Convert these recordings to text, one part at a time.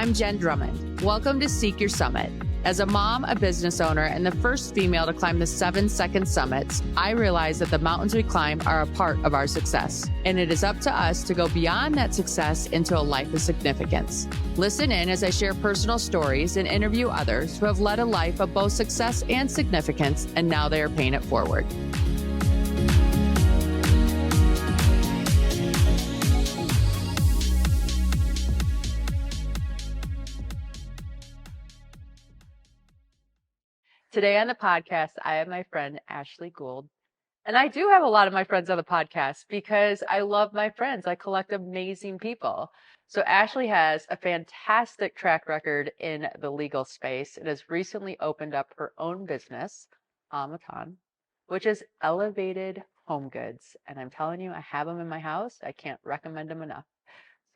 I'm Jenn Drummond. Welcome to Seek Your Summit. As a mom, a business owner, and the first female to climb the 7-second summits, I realize that the mountains we climb are a part of our success. And it is up to us to go beyond that success into a life of significance. Listen in as I share personal stories and interview others who have led a life of both success and significance, and now they are paying it forward. Today on the podcast, I have my friend, Ashley Gould. And I do have a lot of my friends on the podcast because I love my friends. I collect amazing people. So Ashley has a fantastic track record in the legal space and has recently opened up her own business, Âme Atendre, which is elevated home goods. And I'm telling you, I have them in my house. I can't recommend them enough.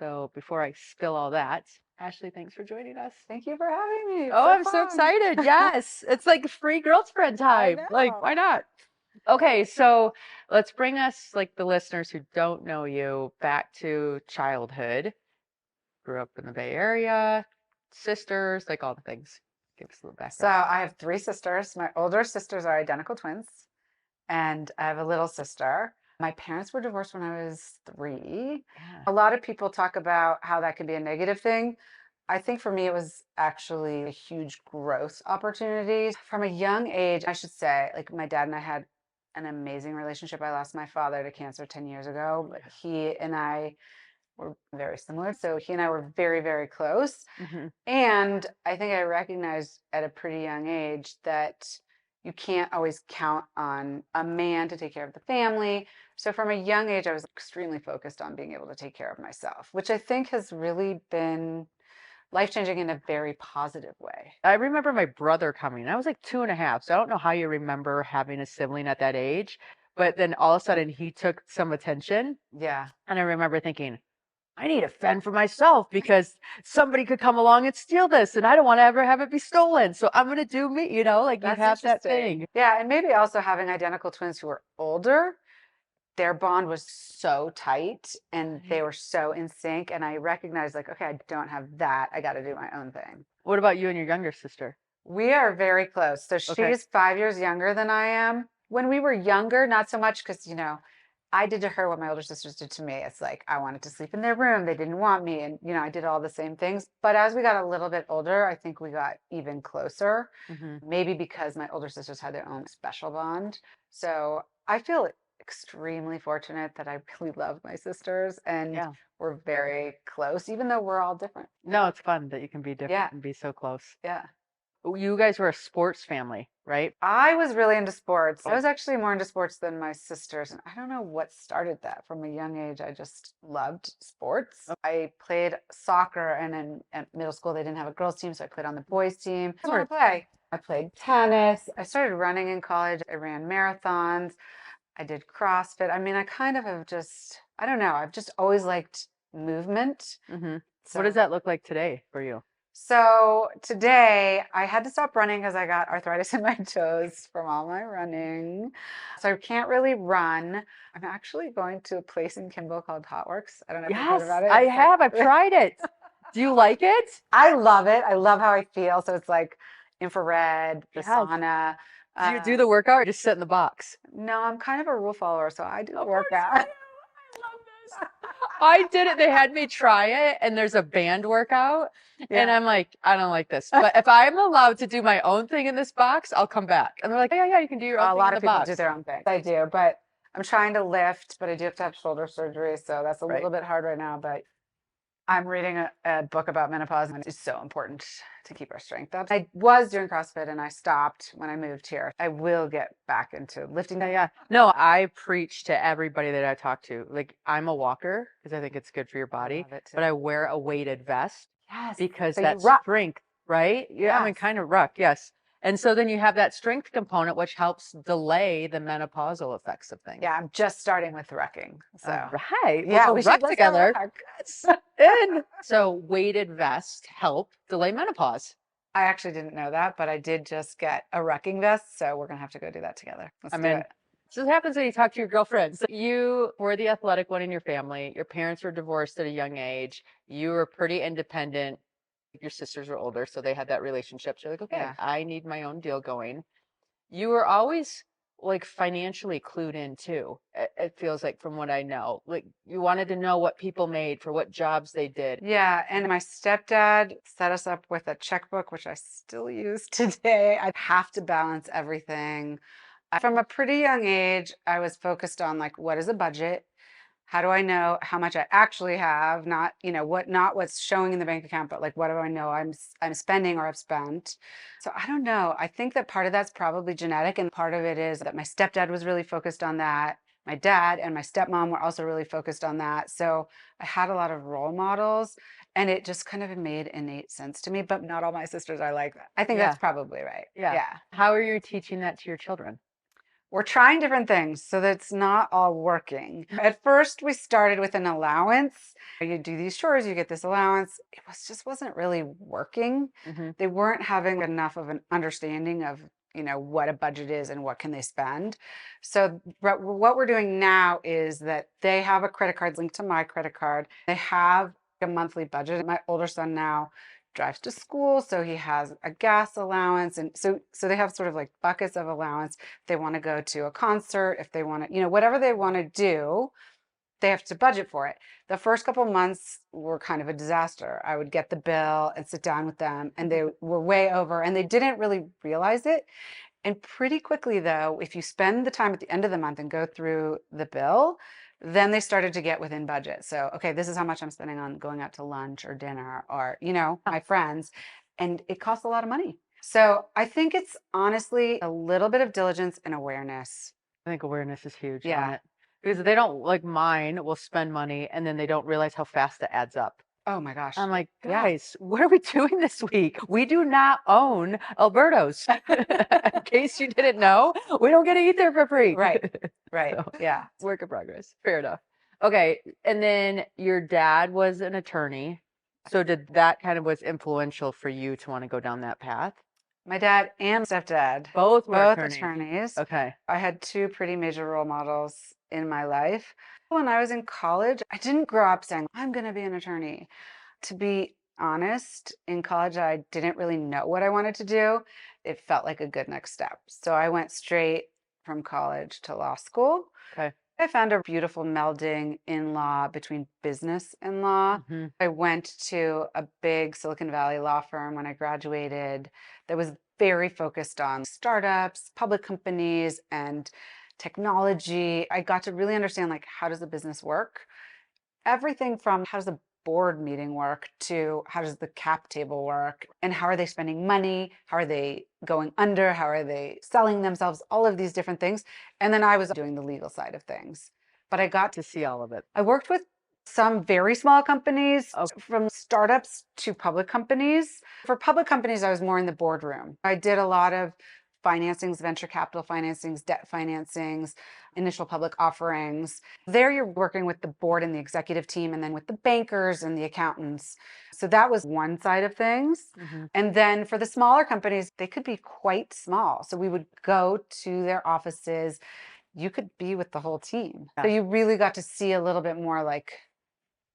So before I spill all that, Ashley, thanks for joining us. Thank you for having me. Oh, I'm so excited. Yes. It's like free girlfriend time. Like, why not? Okay, so let's bring us, like the listeners who don't know you, back to childhood. Grew up in the Bay Area, sisters, like all the things. Give us a little background. So I have 3 sisters. My older sisters are identical twins, and I have a little sister. My parents were divorced when I was 3. Yeah. A lot of people talk about how that can be a negative thing. I think for me, it was actually a huge growth opportunity. From a young age, I should say, like my dad and I had an amazing relationship. I lost my father to cancer 10 years ago, but he and I were very similar. So he and I were very, very close. Mm-hmm. And I think I recognized at a pretty young age that you can't always count on a man to take care of the family. So from a young age, I was extremely focused on being able to take care of myself, which I think has really been life-changing in a very positive way. I remember my brother coming. I was like 2.5, so I don't know how you remember having a sibling at that age. But then all of a sudden he took some attention. Yeah. And I remember thinking, I need to fend for myself because somebody could come along and steal this and I don't want to ever have it be stolen. So I'm going to do me, you know, like That's you have that thing. Yeah. And maybe also having identical twins who were older, their bond was so tight and they were so in sync. And I recognized like, okay, I don't have that. I got to do my own thing. What about you and your younger sister? We are very close. So she's 5 years younger than I am. When we were younger, not so much because, you know, I did to her what my older sisters did to me. It's like, I wanted to sleep in their room. They didn't want me. And, you know, I did all the same things. But as we got a little bit older, I think we got even closer, maybe because my older sisters had their own special bond. So I feel extremely fortunate that I really love my sisters and we're very close, even though we're all different. No, it's fun that you can be different and be so close. Yeah. You guys were a sports family, right? I was really into sports. I was actually more into sports than my sisters. And I don't know what started that. From a young age, I just loved sports. I played soccer, and then at middle school, they didn't have a girls team, so I played on the boys team. That's where I play. I played tennis. I started running in college. I ran marathons. I did CrossFit. I mean, I kind of have just, I don't know. I've just always liked movement. So what does that look like today for you? So today I had to stop running because I got arthritis in my toes from all my running. So I can't really run. I'm actually going to a place in Kimball called Hotworks. I don't know if you've heard about it. I have. I've tried it. Do you like it? I love it. I love how I feel. So it's like infrared, the sauna. Do you do the workout or just sit in the box? No, I'm kind of a rule follower, so I do the workout. I did it. They had me try it, and there's a band workout, and I'm like, I don't like this. But if I'm allowed to do my own thing in this box, I'll come back. And they're like, yeah, you can do your own thing in the box. A lot of people do their own thing. I do, but I'm trying to lift, but I do have to have shoulder surgery, so that's a little bit hard right now. But I'm reading a book about menopause, and it's so important to keep our strength up. I was doing CrossFit, and I stopped when I moved here. I will get back into lifting. Yeah. No, I preach to everybody that I talk to. Like, I'm a walker because I think it's good for your body, but I wear a weighted vest because that's strength, right? Yeah, I mean, kind of ruck, yes. And so then you have that strength component, which helps delay the menopausal effects of things. Yeah, I'm just starting with rucking. So yeah, we should ruck together. And so weighted vests help delay menopause. I actually didn't know that, but I did just get a rucking vest, so we're gonna have to go do that together. Let's do it. So it happens when you talk to your girlfriends. You were the athletic one in your family. Your parents were divorced at a young age. You were pretty independent. Your sisters were older, so they had that relationship. So you're like, okay, Yeah. I need my own deal going. You were always like financially clued in too. It feels like from what I know, like you wanted to know what people made for what jobs they did. Yeah, and my stepdad set us up with a checkbook, which I still use today. I have to balance everything. From a pretty young age, I was focused on like, what is a budget? How do I know how much I actually have? Not, not what's showing in the bank account, but like, what do I know I'm spending or I've spent? So I don't know. I think that part of that's probably genetic, and part of it is that my stepdad was really focused on that. My dad and my stepmom were also really focused on that. So I had a lot of role models, and it just kind of made innate sense to me. But not all my sisters are like that. I think that's Yeah. probably right. Yeah. Yeah. How are you teaching that to your children? We're trying different things so that's not all working. At first, we started with an allowance. You do these chores, you get this allowance. It just wasn't really working. Mm-hmm. They weren't having enough of an understanding of, what a budget is and what can they spend. So what we're doing now is that they have a credit card linked to my credit card. They have a monthly budget. My older son now drives to school, so he has a gas allowance, and so they have sort of like buckets of allowance. If they want to go to a concert, if they want to, whatever they want to do, they have to budget for it. The first couple months were kind of a disaster. I would get the bill and sit down with them, and they were way over, and they didn't really realize it. And pretty quickly, though, if you spend the time at the end of the month and go through the bill, then they started to get within budget. So, okay, this is how much I'm spending on going out to lunch or dinner or, my friends. And it costs a lot of money. So I think it's honestly a little bit of diligence and awareness. I think awareness is huge on Yeah. it because they don't like mine will spend money and then they don't realize how fast it adds up. Oh my gosh. I'm like, Yeah. guys, what are we doing this week? We do not own Alberto's. In case you didn't know, we don't get to eat there for free. Right. Right. So, Yeah. work in progress. Fair enough. Okay. And then your dad was an attorney. So did that kind of was influential for you to want to go down that path? My dad and stepdad, Both were both attorneys. attorneys. Okay. I had two pretty major role models in my life. When I was in college, I didn't grow up saying, I'm going to be an attorney. To be honest, in college, I didn't really know what I wanted to do. It felt like a good next step. So I went straight from college to law school. Okay. I found a beautiful melding in law between business and law. Mm-hmm. I went to a big Silicon Valley law firm when I graduated that was very focused on startups, public companies, and technology. I got to really understand like how does the business work? Everything from how does the board meeting work to how does the cap table work and how are they spending money? How are they going under? How are they selling themselves? All of these different things. And then I was doing the legal side of things. But I got To see all of it. I worked with some very small companies, Okay. from startups to public companies. For public companies, I was more in the boardroom. I did a lot of financings, venture capital financings, debt financings, initial public offerings. There you're working with the board and the executive team, and then with the bankers and the accountants. So that was one side of things. Mm-hmm. And then for the smaller companies, they could be quite small. So we would go to their offices. You could be with the whole team. Yeah. So you really got to see a little bit more like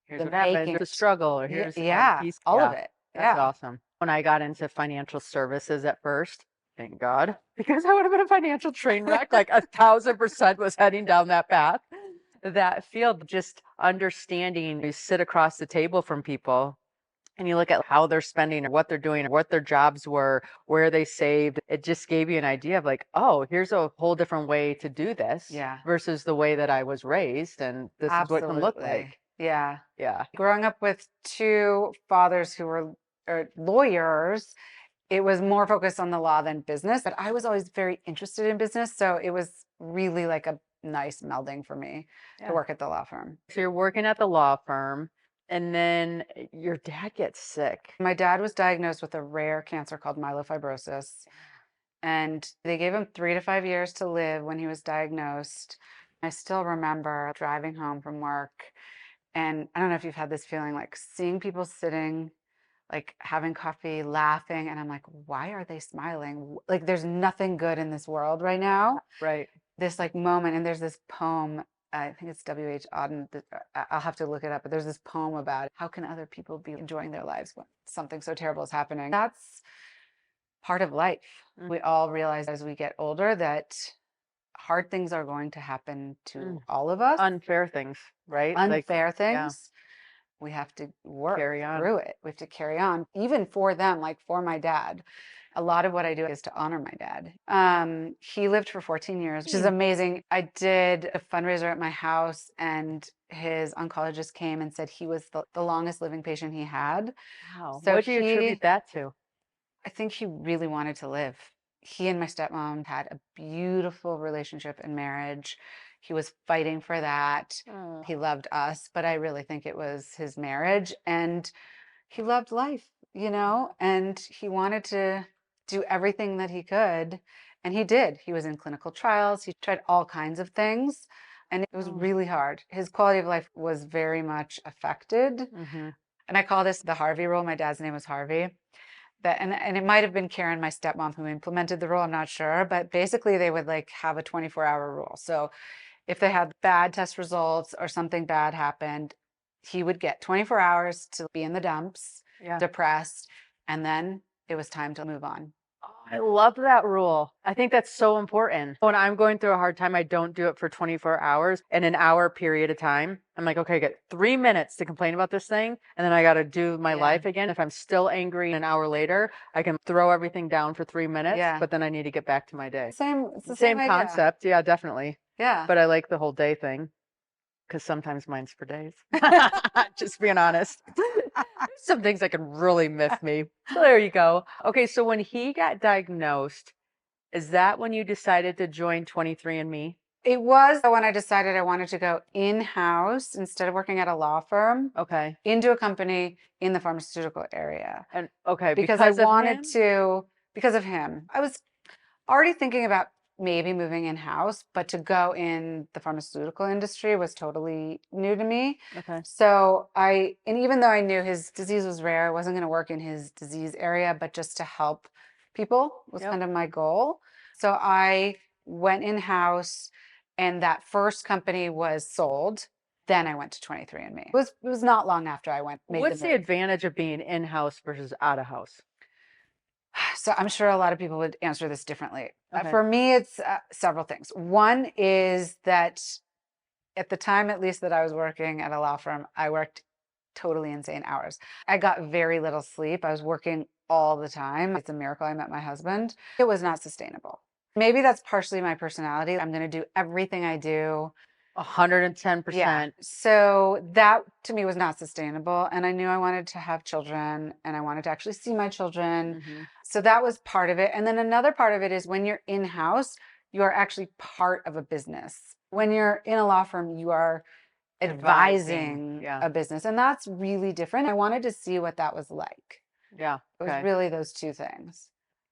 Here's the what happened, making. the struggle, or here's Yeah, piece. all of Yeah, it. that's Yeah. awesome. When I got into financial services at first, thank God, because I would have been a financial train wreck, like 1,000% was heading down that path. That field, just understanding, you sit across the table from people and you look at how they're spending, or what they're doing, or what their jobs were, where they saved. It just gave you an idea of like, oh, here's a whole different way to do this Yeah. versus the way that I was raised. And this is what it can look Absolutely. like. Yeah. Yeah. Growing up with two fathers who were lawyers, it was more focused on the law than business, but I was always very interested in business. So it was really like a nice melding for me to work at the law firm. So you're working at the law firm, and then your dad gets sick. My dad was diagnosed with a rare cancer called myelofibrosis, and they gave him 3 to 5 years to live when he was diagnosed. I still remember driving home from work, and I don't know if you've had this feeling, like seeing people sitting, like having coffee, laughing, and I'm like, why are they smiling? Like there's nothing good in this world right now. Right. This like moment, and there's this poem I think it's W.H. Auden. I'll have to look it up, but there's this poem about how can other people be enjoying their lives when something so terrible is happening. That's part of life. We all realize as we get older that hard things are going to happen to all of us. Unfair things, right? Unfair Yeah, things. We have to work carry on. through it. We have to carry on, even for them, like for my dad. A lot of what I do is to honor my dad. He lived for 14 years, which is amazing. I did a fundraiser at my house, and his oncologist came and said he was the longest living patient he had. Wow. So What do you attribute that to? I think he really wanted to live. He and my stepmom had a beautiful relationship and marriage. He was fighting for that. Oh. He loved us, but I really think it was his marriage. And he loved life, and he wanted to do everything that he could. And he did. He was in clinical trials. He tried all kinds of things. And it was really hard. His quality of life was very much affected. And I call this the Harvey rule. My dad's name was Harvey. And it might have been Karen, my stepmom, who implemented the rule. I'm not sure. But basically, they would have a 24-hour rule. So if they had bad test results or something bad happened, he would get 24 hours to be in the dumps, depressed, and then it was time to move on. Oh, I love that rule. I think that's so important. When I'm going through a hard time, I don't do it for 24 hours in an hour period of time. I'm like, okay, I get 3 minutes to complain about this thing, and then I got to do my life again. If I'm still angry an hour later, I can throw everything down for 3 minutes, but then I need to get back to my day. It's the Same same concept. Yeah, definitely. Yeah. But I like the whole day thing. Because sometimes mine's for days. Just being honest. Some things that can really miss me. So there you go. Okay, so when he got diagnosed, is that when you decided to join 23andMe? It was when I decided I wanted to go in-house instead of working at a law firm. Okay. Into a company in the pharmaceutical area. And okay, because I wanted to, because of him. I was already thinking about maybe moving in-house, but to go in the pharmaceutical industry was totally new to me. Okay. So and even though I knew his disease was rare, I wasn't going to work in his disease area, but just to help people was kind of my goal. So I went in-house, and that first company was sold. Then I went to 23andMe. It was not long after I made What's the the advantage of being in-house versus out-of-house? So I'm sure a lot of people would answer this differently. Okay. For me, it's several things. One is that at the time, at least that I was working at a law firm, I worked totally insane hours. I got very little sleep. I was working all the time. It's a miracle I met my husband. It was not sustainable. Maybe that's partially my personality. I'm going to do everything I do 110%. Yeah. So that to me was not sustainable. And I knew I wanted to have children, and I wanted to actually see my children. So that was part of it. And then another part of it is when you're in-house, you are actually part of a business. When you're in a law firm, you are advising a business. And that's really different. I wanted to see what that was like. Yeah. It was really those two things.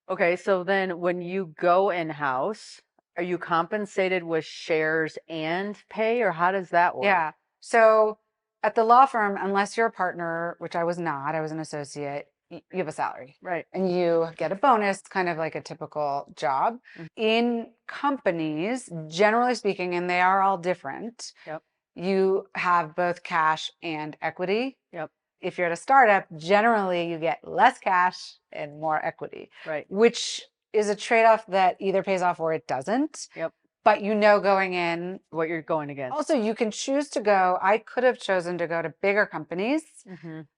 Okay. So then when you go in-house, are you compensated with shares and pay, or how does that work? Yeah. So at the law firm, unless you're a partner, which I was not, I was an associate, you have a salary. Right. And you get a bonus, kind of like a typical job. In companies, generally speaking, and they are all different, you have both cash and equity. If you're at a startup, generally you get less cash and more equity. Right. Which is a trade-off that either pays off or it doesn't. But going in what you're going against. Also, you can choose to go. I could have chosen to go to bigger companies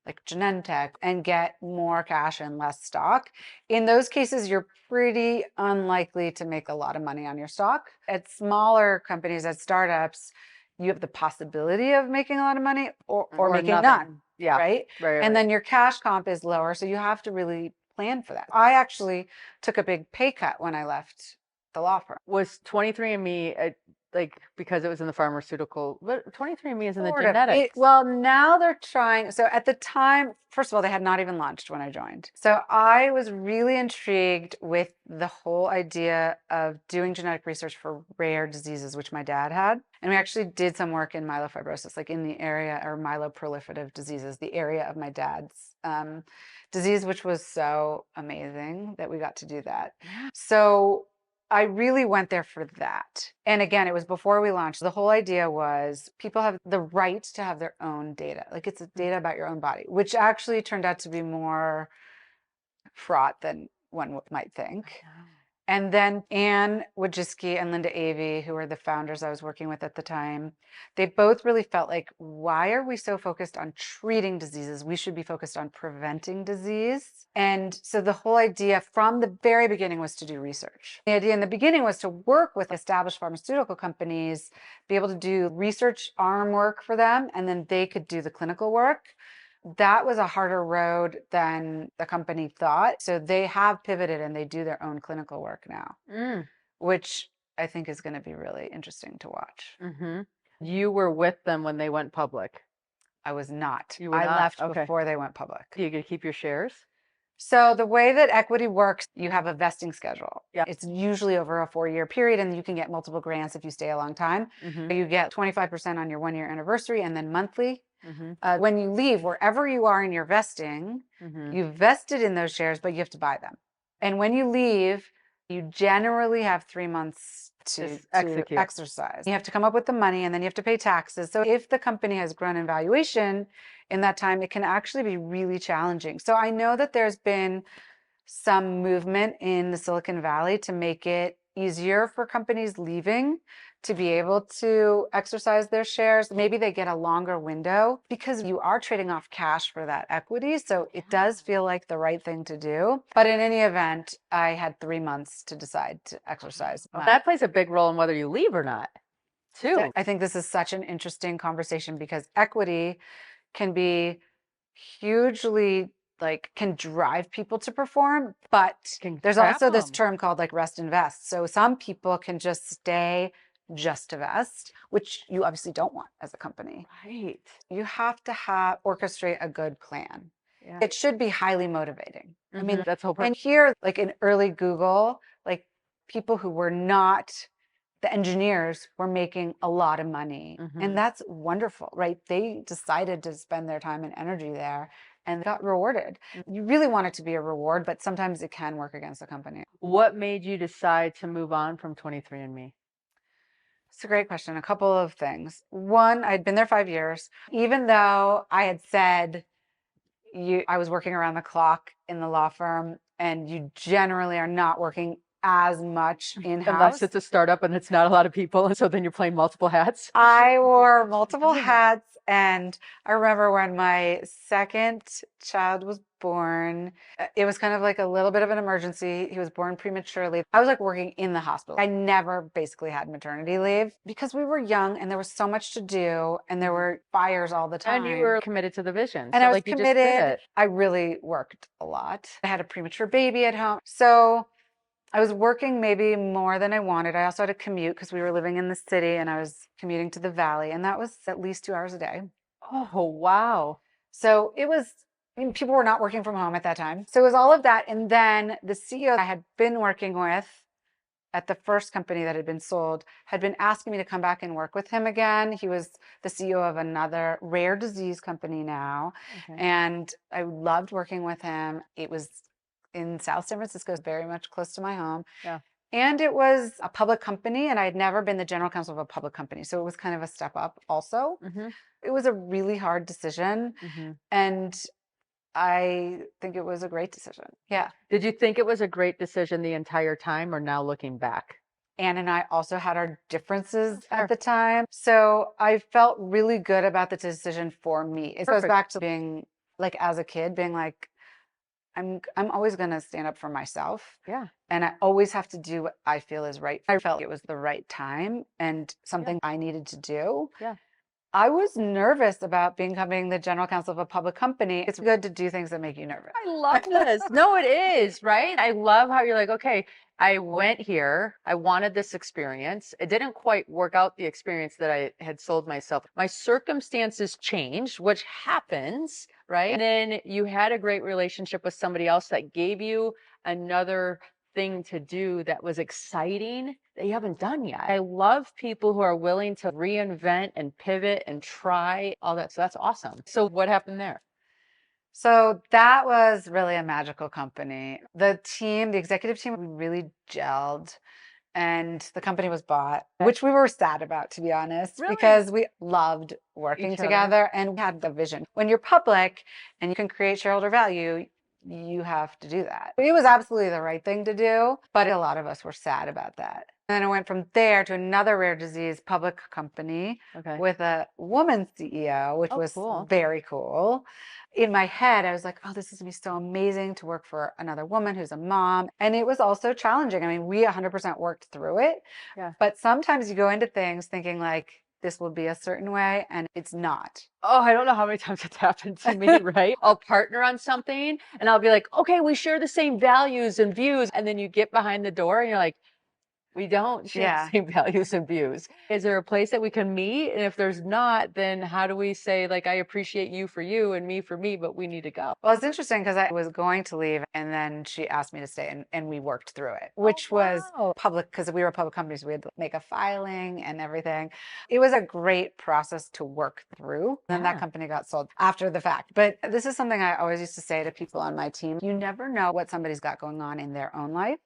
like Genentech and get more cash and less stock. In those cases, you're pretty unlikely to make a lot of money on your stock. At smaller companies, at startups, you have the possibility of making a lot of money or making none. Yeah. Right? And then your cash comp is lower. So you have to really plan for that. I actually took a big pay cut when I left the law firm. Was 23andMe because it was in the pharmaceutical, but 23andMe is in the genetics. Well, now they're trying. So at the time, first of all, they had not even launched when I joined. So I was really intrigued with the whole idea of doing genetic research for rare diseases, which my dad had. And we actually did some work in myelofibrosis, like in the area, or myeloproliferative diseases, the area of my dad's disease, which was so amazing that we got to do that. So I really went there for that. And again, it was before we launched. The whole idea was people have the right to have their own data. Like it's data about your own body, which actually turned out to be more fraught than one might think. And then Anne Wojcicki and Linda Avey, who were the founders I was working with at the time, they both really felt like, why are we so focused on treating diseases? We should be focused on preventing disease. And so the whole idea from the very beginning was to do research. The idea in the beginning was to work with established pharmaceutical companies, be able to do research arm work for them, and then they could do the clinical work. That was a harder road than the company thought. So they have pivoted and they do their own clinical work now, which I think is going to be really interesting to watch. You were with them when they went public. I was not. You were I not? left Okay. before they went public. You get to keep your shares? So the way that equity works, you have a vesting schedule. Yeah. It's usually over a 4-year period, and you can get multiple grants if you stay a long time. You get 25% on your 1-year anniversary and then monthly. When you leave, wherever you are in your vesting, you've vested in those shares, but you have to buy them. And when you leave, you generally have 3 months to exercise. You have to come up with the money and then you have to pay taxes. So if the company has grown in valuation in that time, it can actually be really challenging. So I know that there's been some movement in the Silicon Valley to make it easier for companies leaving to be able to exercise their shares. Maybe they get a longer window because you are trading off cash for that equity. So it does feel like the right thing to do. But in any event, I had 3 months to decide to exercise. Well, that plays a big role in whether you leave or not, too. I think this is such an interesting conversation because equity can be hugely can drive people to perform, but there's also this term called rest and vest. So some people can just stay just to vest, which you obviously don't want as a company. Right. You have to orchestrate a good plan. Yeah. It should be highly motivating. I mean, that's whole and here, in early Google, people who were not the engineers were making a lot of money. And that's wonderful, right? They decided to spend their time and energy there and got rewarded. You really want it to be a reward, but sometimes it can work against a company. What made you decide to move on from 23andMe? It's a great question. A couple of things. One, I'd been there 5 years. Even though I had said I was working around the clock in the law firm, and you generally are not working as much in-house. Unless it's a startup and it's not a lot of people, and so then you're playing multiple hats. I wore multiple hats, and I remember when my second child was born, it was kind of a little bit of an emergency. He was born prematurely. I was working in the hospital. I never basically had maternity leave because we were young and there was so much to do and there were fires all the time. And you were committed to the vision. And I was committed. I really worked a lot. I had a premature baby at home. So I was working maybe more than I wanted. I also had a commute because we were living in the city and I was commuting to the valley, and that was at least 2 hours a day. Oh, wow. So it was, people were not working from home at that time. So it was all of that. And then the CEO I had been working with at the first company that had been sold had been asking me to come back and work with him again. He was the CEO of another rare disease company now. And I loved working with him. It was in South San Francisco, very much close to my home. Yeah. And it was a public company, and I had never been the general counsel of a public company. So it was kind of a step up also. It was a really hard decision. And I think it was a great decision. Yeah. Did you think it was a great decision the entire time, or now looking back? Anne and I also had our differences at the time. So I felt really good about the decision for me. It goes back to being as a kid, being I'm always going to stand up for myself. Yeah. And I always have to do what I feel is right. I felt it was the right time and something I needed to do. Yeah. I was nervous about becoming the general counsel of a public company. It's good to do things that make you nervous. I love this. No, it is, right? I love how you're okay, I went here. I wanted this experience. It didn't quite work out the experience that I had sold myself. My circumstances changed, which happens, right? And then you had a great relationship with somebody else that gave you another thing to do that was exciting that you haven't done yet. I love people who are willing to reinvent and pivot and try all that. So that's awesome. So what happened there? So that was really a magical company. The team, the executive team, we really gelled. and the company was bought, which we were sad about, to be honest, Really? because we loved working Each other. together and we had the vision. When you're public and you can create shareholder value, you have to do that. It was absolutely the right thing to do, but a lot of us were sad about that. And then I went from there to another rare disease public company with a woman CEO, which was cool. very cool. In my head, I was like, oh, this is gonna be so amazing to work for another woman who's a mom. And it was also challenging. I mean, we 100% worked through it. Yeah. But sometimes you go into things thinking like, this will be a certain way, and it's not. Oh, I don't know how many times it's happened to me, right? I'll partner on something and I'll be like, okay, we share the same values and views. And then you get behind the door and you're like, we don't share the same values and views. Is there a place that we can meet? And if there's not, then how do we say, like, I appreciate you for you and me for me, but we need to go? Well, it's interesting because I was going to leave and then she asked me to stay and we worked through it, which was public because we were public companies. We had to make a filing and everything. It was a great process to work through. Then that company got sold after the fact. But this is something I always used to say to people on my team. You never know what somebody's got going on in their own life.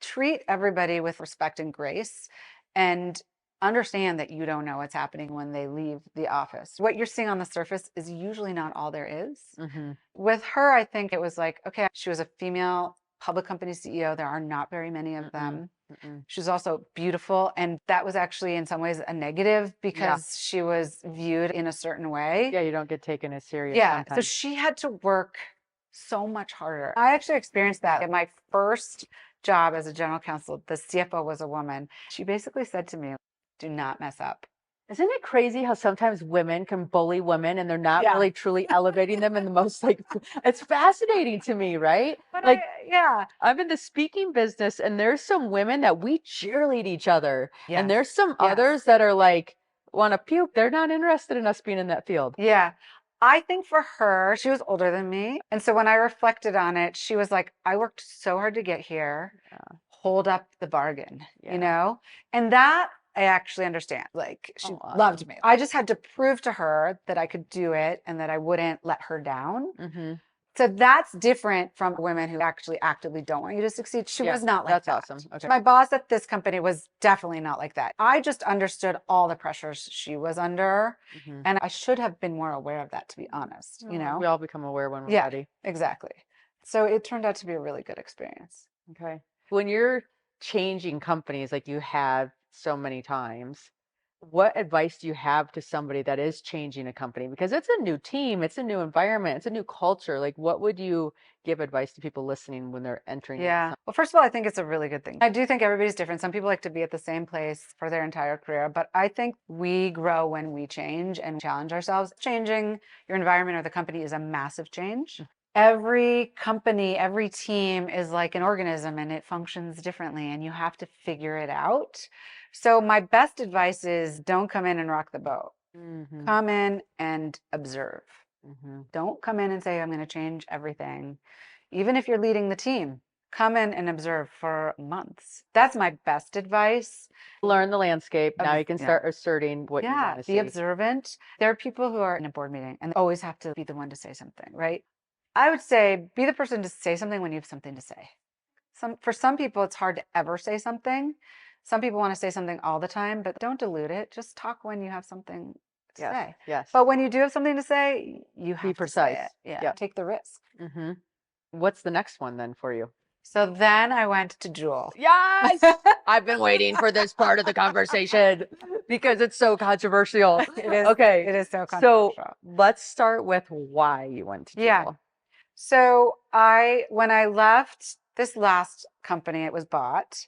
Treat everybody with respect and grace and understand that you don't know what's happening when they leave the office. What you're seeing on the surface is usually not all there is. With her, I think it was like, okay, she was a female public company CEO. There are not very many of them. She was also beautiful. And that was actually in some ways a negative because she was viewed in a certain way. Yeah, you don't get taken as serious. Sometimes. So she had to work so much harder. I actually experienced that in my first job as a general counsel. The CFO was a woman. She basically said to me, do not mess up. Isn't it crazy how sometimes women can bully women and they're not really truly elevating them in the most it's fascinating to me, right? But like, I'm in the speaking business and there's some women that we cheerlead each other. And there's some others that are like, want to puke. They're not interested in us being in that field. Yeah. I think for her, she was older than me. And so when I reflected on it, she was like, I worked so hard to get here. Hold up the bargain, you know? And that I actually understand. Like she loved me. I just had to prove to her that I could do it and that I wouldn't let her down. So that's different from women who actually actively don't want you to succeed. She was not like that. That's awesome. Okay. My boss at this company was definitely not like that. I just understood all the pressures she was under. And I should have been more aware of that, to be honest. You know, we all become aware when we're ready. Exactly. So it turned out to be a really good experience. Okay. When you're changing companies like you have so many times, what advice do you have to somebody that is changing a company? Because it's a new team, it's a new environment, it's a new culture. Like, what would you give advice to people listening when they're entering? Well, first of all, I think it's a really good thing. I do think everybody's different. Some people like to be at the same place for their entire career, but I think we grow when we change and challenge ourselves. Changing your environment or the company is a massive change. Every company, every team is like an organism and it functions differently and you have to figure it out. So my best advice is don't come in and rock the boat. Come in and observe. Don't come in and say, I'm going to change everything. Even if you're leading the team, come in and observe for months. That's my best advice. Learn the landscape. Now you can start asserting what you want to see. Be observant. There are people who are in a board meeting and always have to be the one to say something, right? I would say be the person to say something when you have something to say. For some people, it's hard to ever say something. Some people want to say something all the time, but don't dilute it. Just talk when you have something to say. But when you do have something to say, you have to say it. Take the risk. What's the next one then for you? So then I went to Juul. Yes! I've been waiting for this part of the conversation because it's so controversial. It is. Okay. It is so controversial. So let's start with why you went to Juul. So when I left this last company, it was bought.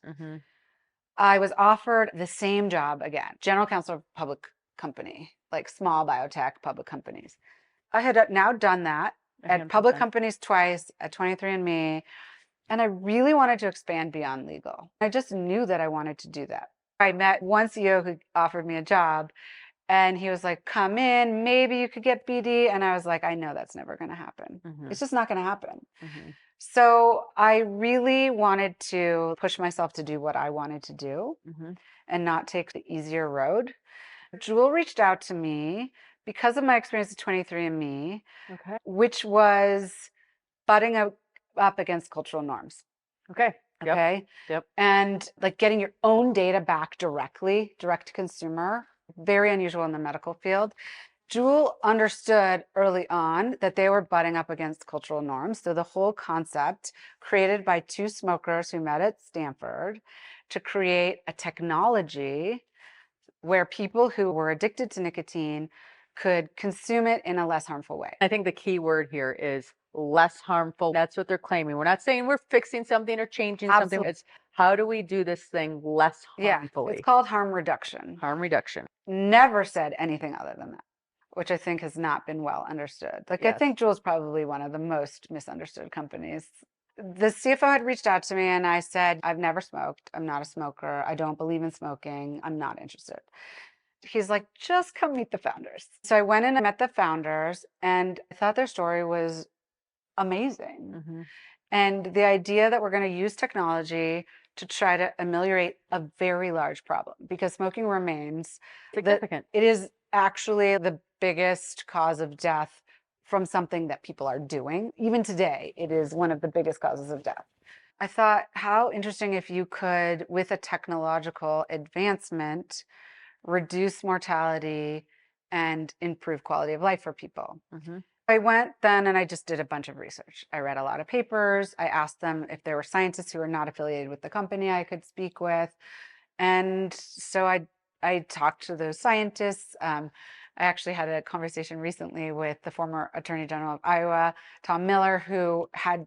I was offered the same job again, general counsel of public company, like small biotech public companies. I had now done that at public companies twice, at 23andMe, and I really wanted to expand beyond legal. I just knew that I wanted to do that. I met one CEO who offered me a job, and he was like, come in, maybe you could get BD. And I was like, I know that's never going to happen. It's just not going to happen. So I really wanted to push myself to do what I wanted to do and not take the easier road. Juul reached out to me because of my experience at 23andMe, which was butting up against cultural norms. Yep. Okay. Yep. And like getting your own data back directly, direct to consumer, very unusual in the medical field. Juul understood early on that they were butting up against cultural norms. So the whole concept, created by two smokers who met at Stanford to create a technology where people who were addicted to nicotine could consume it in a less harmful way. I think the key word here is less harmful. That's what they're claiming. We're not saying we're fixing something or changing something. Absolutely. It's how do we do this thing less Yeah, harmfully? it's called harm reduction. Harm reduction. Never said anything other than that, which I think has not been well understood. Like, I Yes. think Juul is probably one of the most misunderstood companies. The CFO had reached out to me and I said, I've never smoked. I'm not a smoker. I don't believe in smoking. I'm not interested. He's like, just come meet the founders. So I went in and met the founders and I thought their story was amazing. Mm-hmm. And the idea that we're going to use technology to try to ameliorate a very large problem, because smoking remains Significant. It is actually the biggest cause of death from something that people are doing. Even today, it is one of the biggest causes of death. I thought, how interesting if you could, with a technological advancement, reduce mortality and improve quality of life for people. Mm-hmm. I went then and I just did a bunch of research. I read a lot of papers. I asked them if there were scientists who were not affiliated with the company I could speak with. And so I talked to those scientists. I actually had a conversation recently with the former Attorney General of Iowa, Tom Miller, who had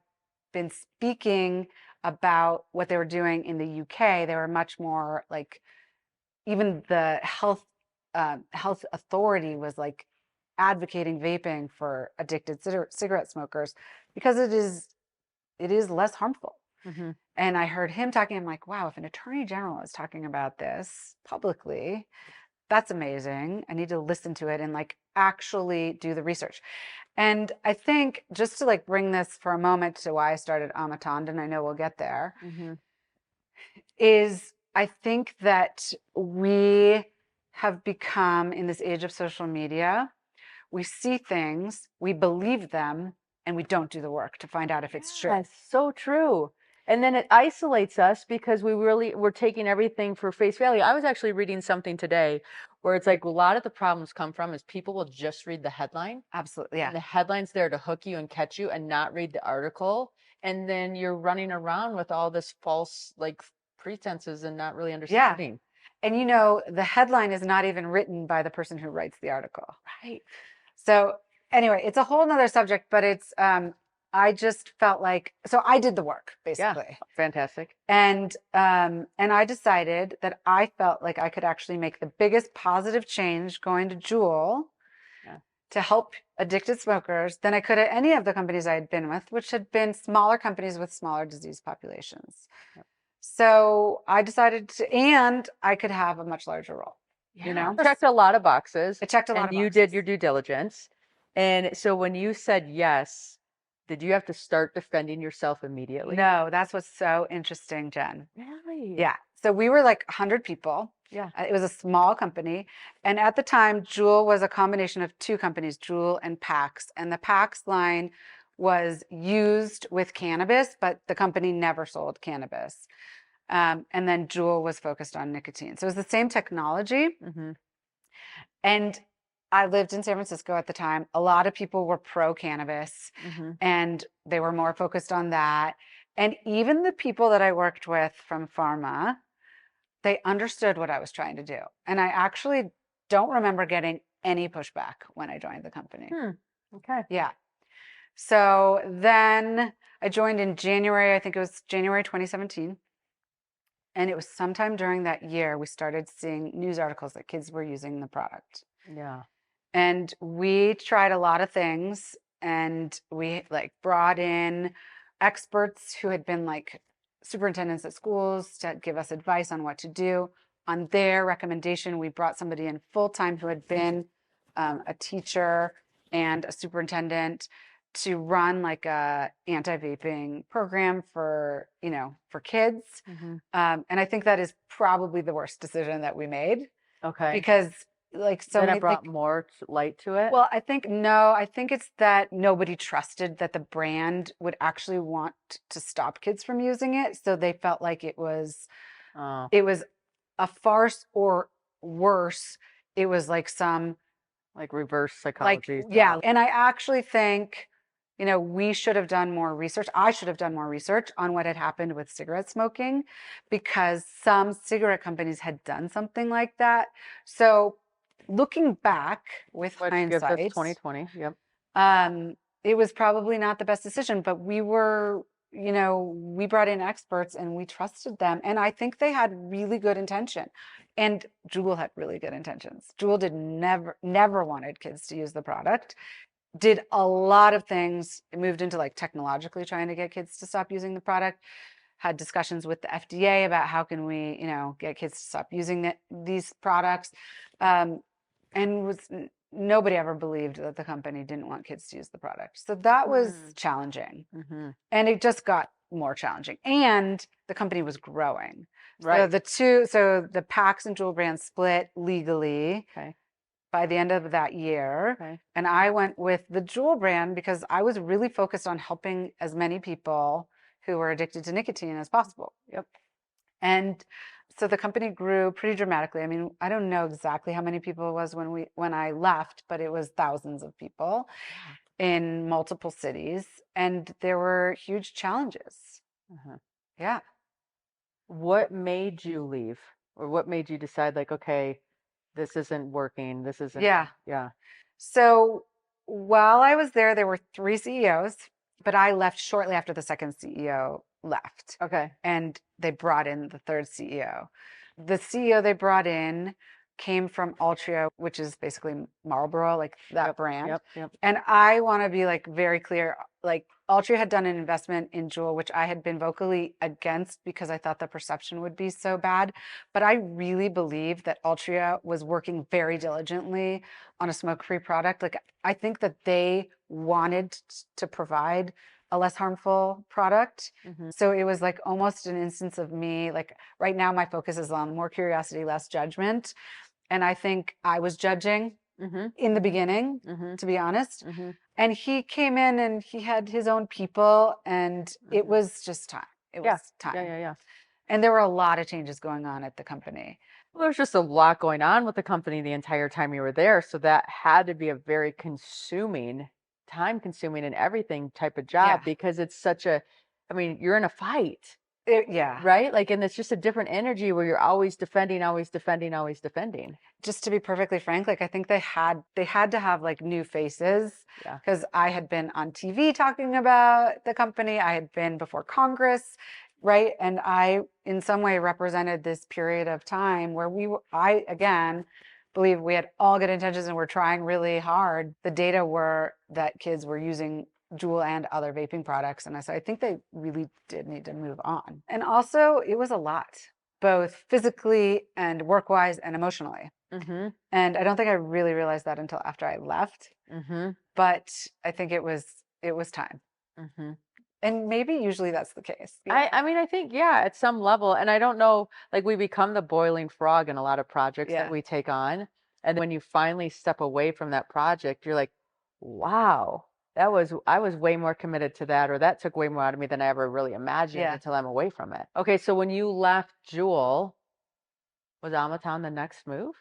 been speaking about what they were doing in the UK. They were much more like, even the health authority was like advocating vaping for addicted cigarette smokers because it is less harmful. Mm-hmm. And I heard him talking. I'm like, wow, if an attorney general is talking about this publicly, that's amazing. I need to listen to it and like actually do the research. And I think, just to like bring this for a moment to why I started Âme Atendre, and I know we'll get there, Mm-hmm. is I think that we have become, in this age of social media, we see things, we believe them, and we don't do the work to find out if it's true. That's so true. And then it isolates us because we're taking everything for face value. I was actually reading something today where it's like a lot of the problems come from is people will just read the headline. Absolutely. Yeah. And the headline's there to hook you and catch you and not read the article. And then you're running around with all this false like pretenses and not really understanding. And you know, the headline is not even written by the person who writes the article. Right. So anyway, it's a whole nother subject, but it's I just felt like, so I did the work basically. Yeah, fantastic. And I decided that I felt like I could actually make the biggest positive change going to Juul to help addicted smokers than I could at any of the companies I had been with, which had been smaller companies with smaller disease populations. Yep. So I decided to, and I could have a much larger role. Yeah. You know, checked a lot of boxes. It checked a lot of boxes. And you did your due diligence. And so when you said yes, did you have to start defending yourself immediately? No, that's what's so interesting, Jen. Really? Yeah. So we were like 100 people. Yeah. It was a small company. And at the time, Juul was a combination of two companies, Juul and Pax. And the Pax line was used with cannabis, but the company never sold cannabis. And then Juul was focused on nicotine. So it was the same technology. Mm-hmm. And I lived in San Francisco at the time. A lot of people were pro cannabis, mm-hmm. and they were more focused on that. And even the people that I worked with from pharma, they understood what I was trying to do. And I actually don't remember getting any pushback when I joined the company. Okay. Yeah. So then I joined in January, I think it was January 2017. And it was sometime during that year we started seeing news articles that kids were using the product. Yeah. And we tried a lot of things, and we like brought in experts who had been like superintendents at schools to give us advice on what to do. On their recommendation, we brought somebody in full-time who had been a teacher and a superintendent to run like a anti-vaping program for kids. Mm-hmm. And I think that is probably the worst decision that we made. Okay. Because like so Then it many, brought like, more light to it. well, I think no, I think it's that nobody trusted that the brand would actually want to stop kids from using it. So they felt like Oh, it was a farce, or worse, it was like some, like reverse like, psychology yeah. style. And I actually think, we should have done more research. I should have done more research on what had happened with cigarette smoking, because some cigarette companies had done something like that. So looking back with Which gives us hindsight, 2020. Yep. um, it was probably not the best decision, but we brought in experts and we trusted them. And I think they had really good intention. And Juul had really good intentions. Juul did never wanted kids to use the product, did a lot of things. It moved into like technologically trying to get kids to stop using the product, had discussions with the FDA about how can we, get kids to stop using these products. And nobody ever believed that the company didn't want kids to use the product. So that was Mm. challenging. Mm-hmm. And it just got more challenging. And the company was growing. So Right. the Pax and Juul brands split legally Okay. by the end of that year. Okay. And I went with the Juul brand because I was really focused on helping as many people who were addicted to nicotine as possible. Yep. And so the company grew pretty dramatically. I mean, I don't know exactly how many people it was when I left, but it was thousands of people Yeah. in multiple cities, and there were huge challenges. Uh-huh. Yeah. What made you leave, or what made you decide, like, okay, this isn't working. This isn't. Yeah. Yeah. So while I was there, there were three CEOs, but I left shortly after the second CEO left, Okay. and they brought in the third CEO. The CEO they brought in came from Altria, which is basically Marlboro, like that Yep. brand. Yep. Yep. And I want to be like very clear, like Altria had done an investment in Juul, which I had been vocally against because I thought the perception would be so bad. But I really believe that Altria was working very diligently on a smoke-free product. Like I think that they wanted to provide a less harmful product. Mm-hmm. So it was like almost an instance of me, like right now my focus is on more curiosity, less judgment. And I think I was judging Mm-hmm. in the beginning, Mm-hmm. to be honest. Mm-hmm. And he came in and he had his own people, and it Mm-hmm. was just time. It was Yeah. Yeah. time. Yeah. Yeah. And there were a lot of changes going on at the company. Well, there's just a lot going on with the company the entire time you were there, so that had to be a very consuming, time consuming and everything type of Yeah. job, because it's such a, I mean, you're in a fight, Yeah. right? Like, and it's just a different energy where you're always defending, always defending, always defending. Just to be perfectly frank, like I think they had to have like new faces, Yeah. because I had been on TV talking about the company. I had been before Congress, right? And I in some way represented this period of time where I again believe we had all good intentions and we're trying really hard. The data were that kids were using Juul and other vaping products. And I think they really did need to move on. And also it was a lot, both physically and work-wise and emotionally. Mm-hmm. And I don't think I really realized that until after I left, Mm-hmm. but I think it was time. Mm-hmm. And maybe usually that's the case. I mean, I think, yeah, at some level, and I don't know, like we become the boiling frog in a lot of projects that Yeah. we take on. And when you finally step away from that project, you're like, wow, I was way more committed to that, or that took way more out of me than I ever really imagined Yeah. until I'm away from it. Okay, so when you left Juul, was Âme Atendre the next move?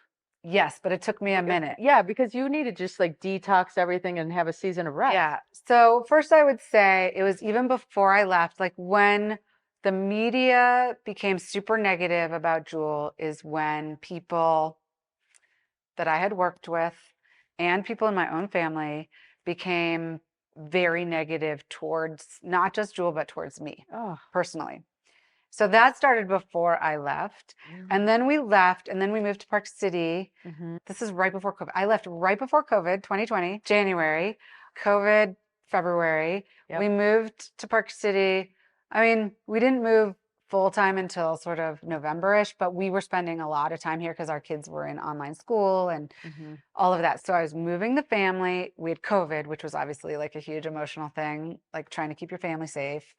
Yes, but it took me a minute. Yeah, because you need to just like detox everything and have a season of rest. Yeah. So first I would say it was even before I left, like when the media became super negative about Juul is when people that I had worked with and people in my own family became very negative towards not just Juul, but towards me Oh, personally. So that started before I left. really? And then we left, and then we moved to Park City. Mm-hmm. This is right before COVID. I left right before COVID, 2020, January, COVID, February. Yep. We moved to Park City. I mean, we didn't move full time until sort of November-ish, but we were spending a lot of time here because our kids were in online school and Mm-hmm. all of that. So I was moving the family. We had COVID, which was obviously like a huge emotional thing, like trying to keep your family safe.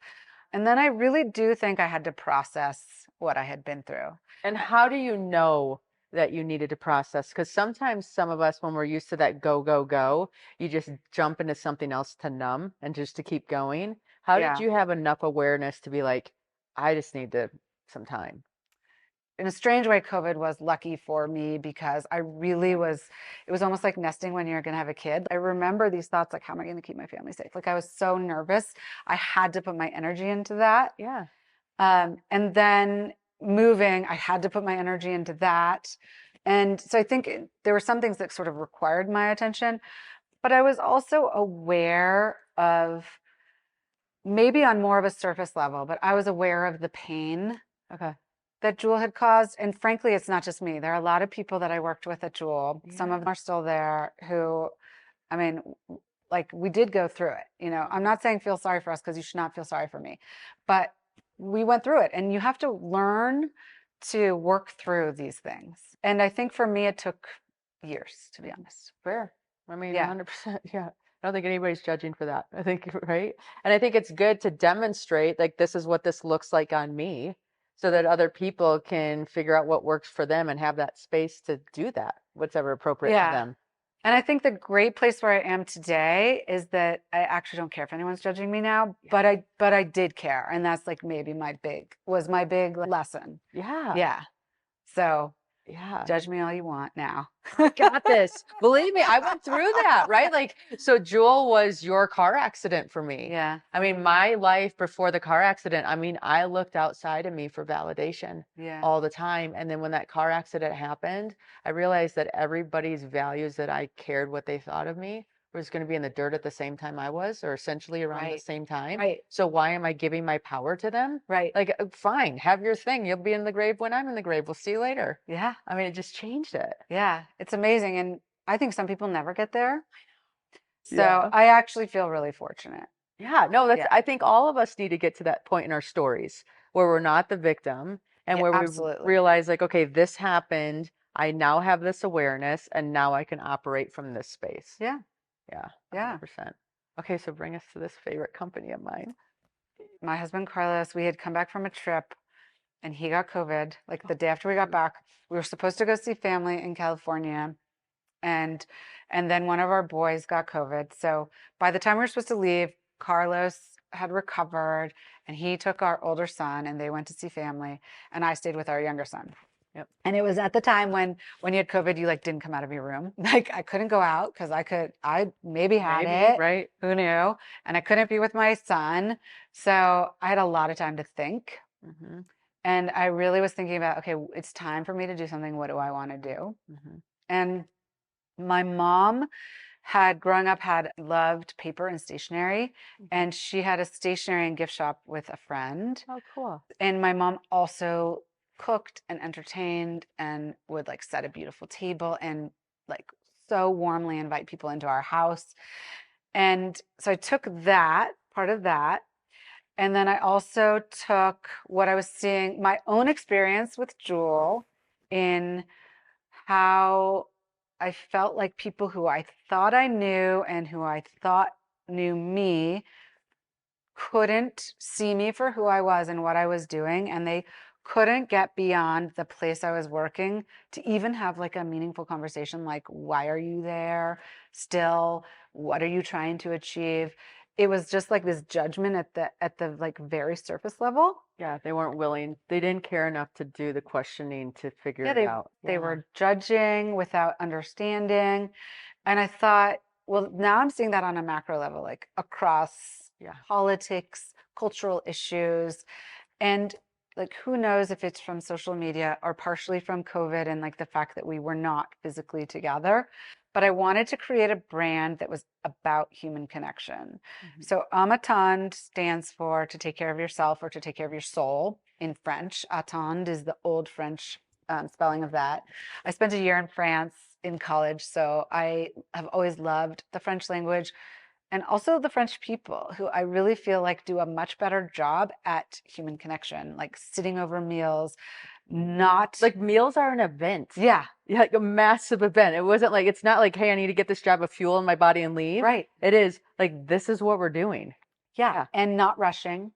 And then I really do think I had to process what I had been through. And how do you know that you needed to process? Because sometimes some of us, when we're used to that go, go, go, you just jump into something else to numb and just to keep going. How did Yeah. you have enough awareness to be like, I just need some time? In a strange way, COVID was lucky for me because I really was, it was almost like nesting when you're going to have a kid. I remember these thoughts like, how am I going to keep my family safe? Like I was so nervous. I had to put my energy into that. Yeah. And then moving, I had to put my energy into that. And so I think there were some things that sort of required my attention, but I was also aware of, maybe on more of a surface level, but I was aware of the pain Okay. that Juul had caused. And frankly, it's not just me. There are a lot of people that I worked with at Juul. Some of them are still there who, I mean, like we did go through it. You know, I'm not saying feel sorry for us because you should not feel sorry for me, but we went through it and you have to learn to work through these things. And I think for me, it took years, to be honest. Fair. I mean, Yeah. 100%. Yeah. I don't think anybody's judging for that. I think, right? And I think it's good to demonstrate, like, this is what this looks like on me, so that other people can figure out what works for them and have that space to do that, whatever appropriate for Yeah. them. And I think the great place where I am today is that I actually don't care if anyone's judging me now, but I did care. And that's like maybe my big lesson. Yeah. Yeah. So Yeah. judge me all you want now. Got this. Believe me, I went through that, right? Like, so Juul was your car accident for me. Yeah. I mean, my life before the car accident, I mean, I looked outside of me for validation Yeah. all the time. And then when that car accident happened, I realized that everybody's values that I cared what they thought of me was going to be in the dirt at the same time I was, or essentially around the same time. Right. So why am I giving my power to them? Right. Like, fine, have your thing. You'll be in the grave when I'm in the grave. We'll see you later. Yeah. I mean, it just changed it. Yeah. It's amazing. And I think some people never get there. So Yeah. I actually feel really fortunate. Yeah, no, Yeah. I think all of us need to get to that point in our stories where we're not the victim and Yeah, where we absolutely. realize, like, okay, this happened. I now have this awareness and now I can operate from this space. Yeah. Yeah, Yeah. 100%. Okay, so bring us to this favorite company of mine. My husband Carlos, we had come back from a trip and he got COVID like the day after we got back. We were supposed to go see family in California, and then one of our boys got COVID. So by the time we were supposed to leave, Carlos had recovered and he took our older son and they went to see family, and I stayed with our younger son. Yep. And it was at the time when you had COVID, you like didn't come out of your room. Like I couldn't go out because I maybe had it, right? who knew? And I couldn't be with my son. So I had a lot of time to think. Mm-hmm. And I really was thinking about, okay, it's time for me to do something. What do I want to do? Mm-hmm. And my mom growing up, had loved paper and stationery. And she had a stationery and gift shop with a friend. Oh, cool. And my mom also cooked and entertained and would like set a beautiful table and like so warmly invite people into our house. And so I took that, part of that. And then I also took what I was seeing, my own experience with Juul, in how I felt like people who I thought I knew and who I thought knew me couldn't see me for who I was and what I was doing. And they couldn't get beyond the place I was working to even have like a meaningful conversation like, why are you there still? What are you trying to achieve? It was just like this judgment at the like very surface level. Yeah, they weren't willing. They didn't care enough to do the questioning to figure it out. They were judging without understanding. And I thought, well, now I'm seeing that on a macro level, like across politics, cultural issues. And like, who knows if it's from social media or partially from COVID and like the fact that we were not physically together. But I wanted to create a brand that was about human connection. So Âme Atendre stands for to take care of yourself or to take care of your soul in French. Attendre is the old French spelling of that. I spent a year in France in college, so I have always loved the French language and also the French people, who I really feel like do a much better job at human connection, like sitting over meals, not like meals are an event. Yeah, like a massive event. It wasn't like, it's not like, hey, I need to get this job of fuel in my body and leave. Right. It is like, this is what we're doing. Yeah. And not rushing.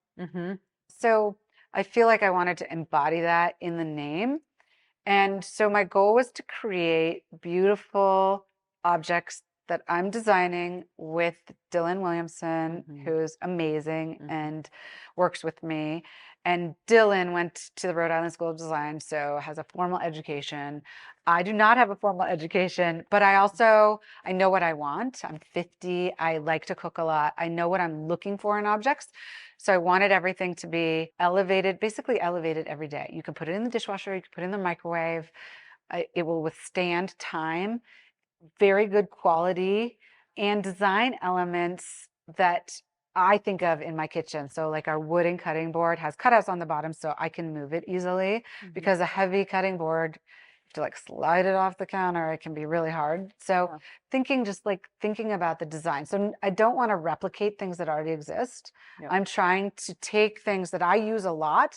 So I feel like I wanted to embody that in the name. And so my goal was to create beautiful objects that I'm designing with Dylan Williamson, who's amazing and works with me. And Dylan went to the Rhode Island School of Design, so has a formal education. I do not have a formal education, but I know what I want. I'm 50. I like to cook a lot. I know what I'm looking for in objects. So I wanted everything to be elevated, basically elevated every day. You can put it in the dishwasher, you can put it in the microwave. It will withstand time, very good quality, and design elements that I think of in my kitchen. So like our wooden cutting board has cutouts on the bottom so I can move it easily, because a heavy cutting board, you have to like slide it off the counter. It can be really hard. So thinking about the design. So I don't want to replicate things that already exist. I'm trying to take things that I use a lot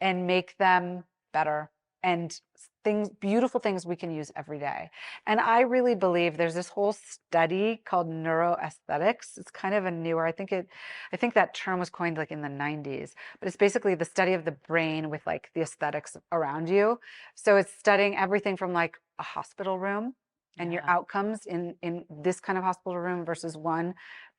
and make them better, and beautiful things we can use every day. And I really believe there's this whole study called neuroaesthetics. It's kind of a newer, I think that term was coined like in the 90s, but it's basically the study of the brain with like the aesthetics around you. So it's studying everything from like a hospital room and your outcomes in this kind of hospital room versus one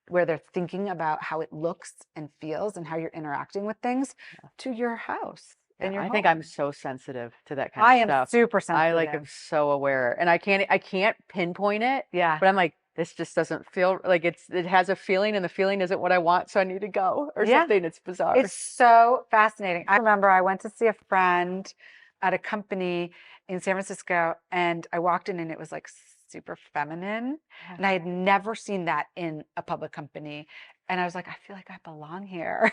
where they're thinking about how it looks and feels and how you're interacting with things, to your house and your I home. think I'm so sensitive to that kind of stuff. I am super sensitive. I like am so aware, and I can't pinpoint it. Yeah. But I'm like, this just doesn't feel like it has a feeling, and the feeling isn't what I want, so I need to go or something. It's bizarre. It's so fascinating. I remember I went to see a friend at a company in San Francisco, and I walked in and it was like super feminine. And I had never seen that in a public company. And I was like, I feel like I belong here.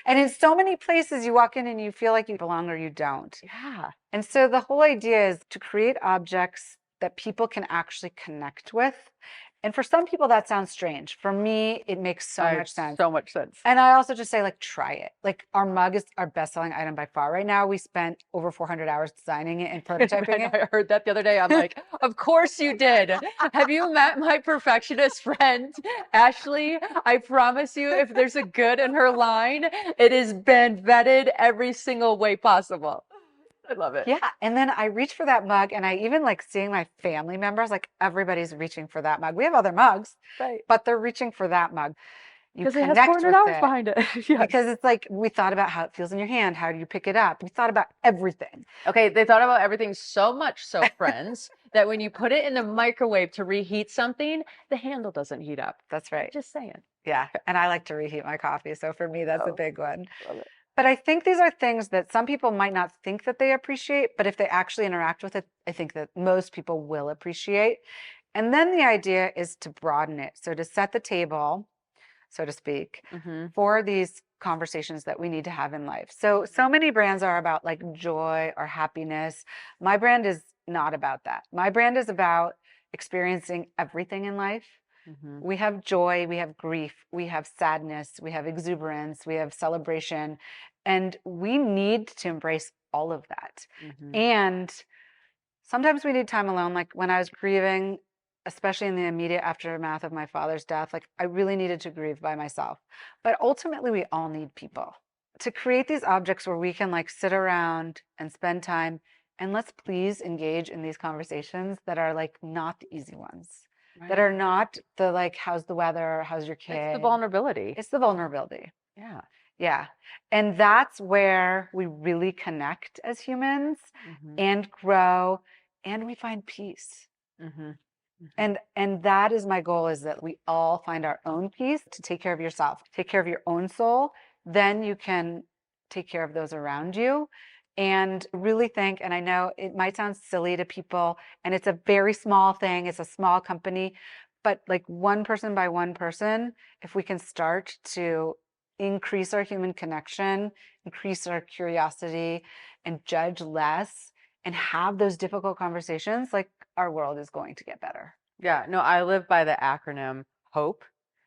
And in so many places you walk in and you feel like you belong or you don't. Yeah. And so the whole idea is to create objects that people can actually connect with. And for some people that sounds strange. For me, it makes so much sense. So much sense. And I also just say, like, try it. Like, our mug is our best-selling item by far right now. We spent over 400 hours designing it and prototyping it. I heard that the other day. I'm like, of course you did. Have you met my perfectionist friend, Ashley? I promise you, if there's a good in her line, it has been vetted every single way possible. I love it. Yeah. And then I reach for that mug, and I even like seeing my family members, like everybody's reaching for that mug. We have other mugs, but they're reaching for that mug. Because it has $400 behind it. Yes. Because it's like, we thought about how it feels in your hand. How do you pick it up? We thought about everything. Okay. They thought about everything so much so, friends, that when you put it in the microwave to reheat something, the handle doesn't heat up. That's right. I'm just saying. Yeah. And I like to reheat my coffee. So for me, that's a big one. Love it. But I think these are things that some people might not think that they appreciate, but if they actually interact with it, I think that most people will appreciate. And then the idea is to broaden it. So to set the table, so to speak, for these conversations that we need to have in life. So many brands are about like joy or happiness. My brand is not about that. My brand is about experiencing everything in life. We have joy, we have grief, we have sadness, we have exuberance, we have celebration, and we need to embrace all of that. And sometimes we need time alone. Like when I was grieving, especially in the immediate aftermath of my father's death, like I really needed to grieve by myself. But ultimately, we all need people to create these objects where we can like sit around and spend time, and let's please engage in these conversations that are like not the easy ones. That are not the like, how's the weather? How's your kid? It's the vulnerability. It's the vulnerability. Yeah. Yeah. And that's where we really connect as humans and grow, and we find peace. And that is my goal, is that we all find our own peace, to take care of yourself, take care of your own soul. Then you can take care of those around you. And really think, and I know it might sound silly to people, and it's a very small thing, it's a small company, but like one person by one person, if we can start to increase our human connection, increase our curiosity, and judge less, and have those difficult conversations, like our world is going to get better. Yeah, no, I live by the acronym HOPE,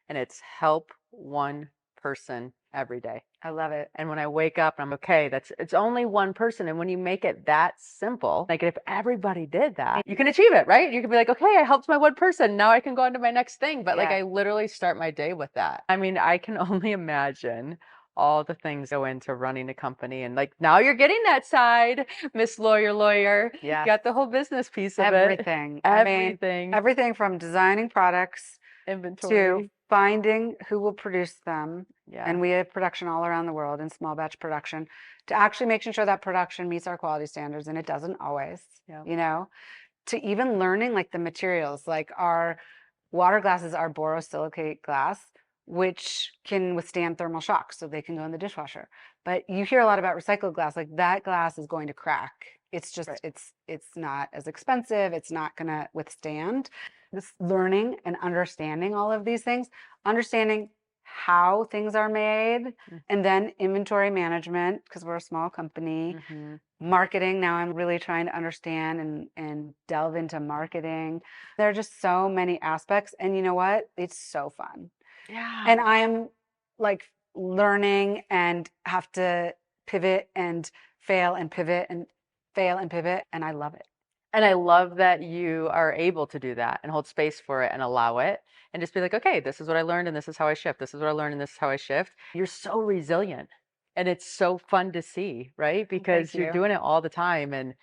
and it's help one person every day. I love it. And when I wake up, I'm okay, it's only one person. And when you make it that simple, like if everybody did that, you can achieve it, right? You can be like, okay, I helped my one person. Now I can go on to my next thing. But like I literally start my day with that. I mean, I can only imagine all the things go into running a company. And like now you're getting that side, Miss Lawyer. Yes. Got the whole business piece of Everything. it. Everything. Everything from designing products to Inventory. finding who will produce them. Yeah. And we have production all around the world in small batch production to actually making sure that production meets our quality standards. And it doesn't always, Yeah. you know, to even learning like the materials, like our water glasses are borosilicate glass, which can withstand thermal shocks, so they can go in the dishwasher. But you hear a lot about recycled glass, like that glass is going to crack. It's just, Right. it's not as expensive. It's not going to withstand. This learning and understanding all of these things, understanding how things are made, and then inventory management, because we're a small company. Marketing, now I'm really trying to understand and delve into marketing. There are just so many aspects, and you know what? It's so fun. Yeah. And I am like learning and have to pivot and fail and pivot and fail and pivot, and I love it. And I love that you are able to do that and hold space for it and allow it and just be like, okay, this is what I learned and this is how I shift. This is what I learned and this is how I shift. You're so resilient and it's so fun to see, right? Because you're doing it all the time. And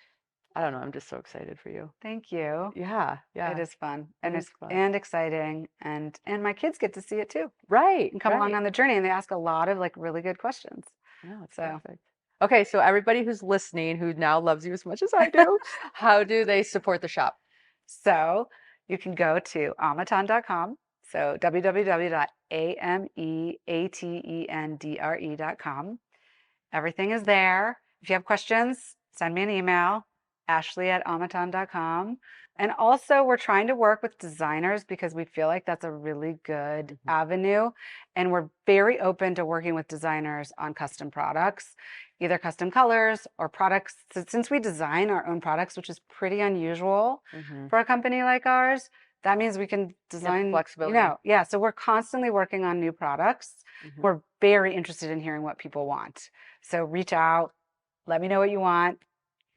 I don't know, I'm just so excited for you. Thank you. Yeah, yeah. It is fun. It And is it's fun. and exciting. And my kids get to see it too. Right. And come along on the journey, and they ask a lot of like really good questions. No, it's So perfect. Okay, so everybody who's listening who now loves you as much as I do, how do they support the shop? So you can go to amaton.com. So www.ameatendre.com. Everything is there. If you have questions, send me an email, ashley@amaton.com. And also, we're trying to work with designers because we feel like that's a really good avenue. And we're very open to working with designers on custom products, either custom colors or products. Since we design our own products, which is pretty unusual for a company like ours, that means we can design flexibility. Yeah. So we're constantly working on new products. We're very interested in hearing what people want. So reach out, let me know what you want.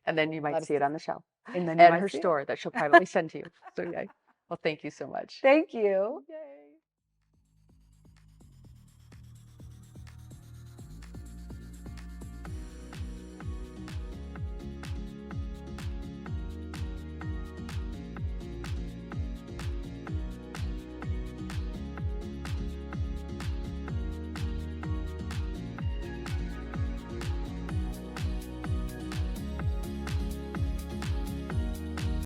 And then you might see it on the shelf. And then And her store that she'll privately send to you. So yeah. Well, thank you so much. Thank you. Yay.